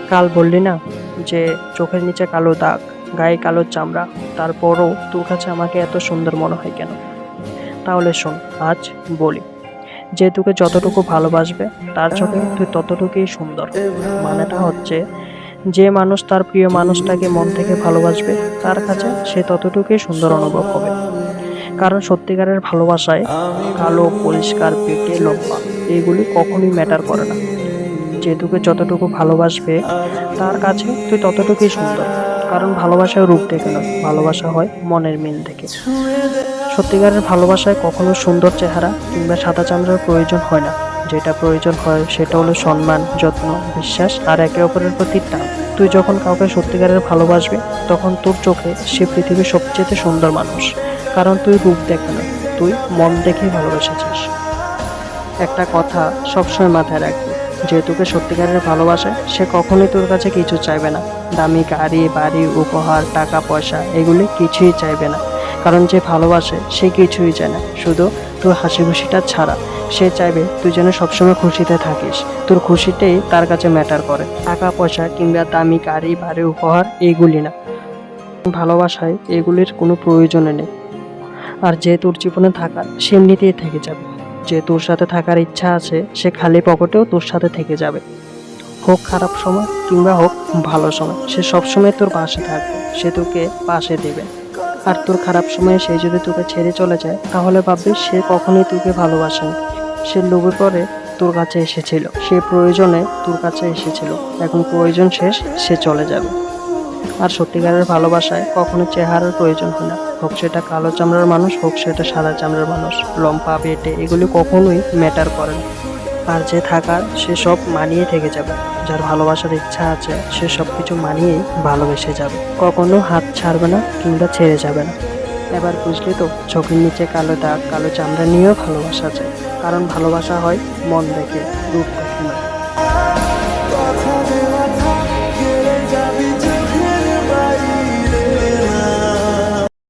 কাল বললি না যে চোখের নিচে কালো দাগ, গায়ে কালো চামড়া, তারপরও তোর কাছে আমাকে এত সুন্দর মনে হয় কেন? তাহলে শোন, আজ বলি, যে তোকে যতটুকু ভালোবাসবে তার চোখে তুই ততটুকুই সুন্দর। মানেটা হচ্ছে, যে মানুষ তার প্রিয় মানুষটাকে মন থেকে ভালোবাসবে তার কাছে সে ততটুকুই সুন্দর অনুভব হবে। কারণ সত্যিকারের ভালোবাসায় কালো, পরিষ্কার, পেটে, লম্বা এইগুলি কখনোই ম্যাটার করে না। যে তোকে যতটুকু ভালোবাসবে তার কাছে তুই ততটুকুই সুন্দর। কারণ ভালোবাসায় রূপ দেখে নয়, ভালোবাসা হয় মনের মিল দেখে। সত্যিকারের ভালোবাসায় কখনো সুন্দর চেহারা কিংবা সাদা চামড়ার প্রয়োজন হয় না। যেটা প্রয়োজন হয় সেটা হলো সম্মান, যত্ন, বিশ্বাস আর একে অপরের প্রতি টান। তুই যখন কাউকে সত্যিকারের ভালোবাসবি তখন তোর চোখে সে পৃথিবীর সবচেয়ে সুন্দর মানুষ। কারণ তুই রূপ দেখে নয়, তুই মন দেখেই ভালোবেসেছিস। একটা কথা সবসময় মাথায় রাখবি, যে তোকে সত্যিকারের ভালোবাসে সে কখনোই তোর কাছে কিছু চাইবে না। দামি গাড়ি, বাড়ি, উপহার, টাকা পয়সা এগুলি কিছুই চাইবে না। কারণ যে ভালোবাসে সে কিছুই চায় না, শুধু তোর হাসি খুশিটা ছাড়া। সে চাইবে তুই যেন সবসময় খুশিতে থাকিস। তোর খুশিটাই তার কাছে ম্যাটার করে, টাকা পয়সা কিংবা দামি গাড়ি, বাড়ি, উপহার এগুলি না। ভালোবাসায় এগুলির কোনো প্রয়োজনে নেই। আর যে তোর জীবনে থাকার সে এমনিতেই থেকে যাবে। যে তোর সাথে থাকার ইচ্ছা আছে সে খালি পকেটেও তোর সাথে থেকে যাবে। হোক খারাপ সময় কিংবা হোক ভালো সময়, সে সবসময় তোর পাশে থাকবে, সে তোকে পাশে দেবে। আর তোর খারাপ সময়ে সে যদি তোকে ছেড়ে চলে যায় তাহলে ভাববি সে কখনোই তোকে ভালোবাসেনি। সে লোভে পড়ে তোর কাছে এসেছিল, সে প্রয়োজনে তোর কাছে এসেছিল, এখন প্রয়োজন শেষ, সে চলে যাবে। আর সত্যিকারের ভালোবাসায় কখনো চেহারার প্রয়োজন হয় না। হোক সেটা কালো চামড়ার মানুষ, হোক সেটা সাদা চামড়ার মানুষ, লম্বা, বেটে এগুলি কখনোই ম্যাটার করে না। আর যে থাকার সে সব মানিয়ে থেকে যাবে। যার ভালোবাসার ইচ্ছা আছে সে সব কিছু মানিয়েই ভালোবেসে যাবে, কখনো হাত ছাড়বে না কিংবা ছেড়ে যাবে না। এবার বুঝলি তো, চোখের নিচে কালো দাগ, কালো চামড়া নিয়েও ভালোবাসা যায়। কারণ ভালোবাসা হয় মন দেখে, রূপ দেখে।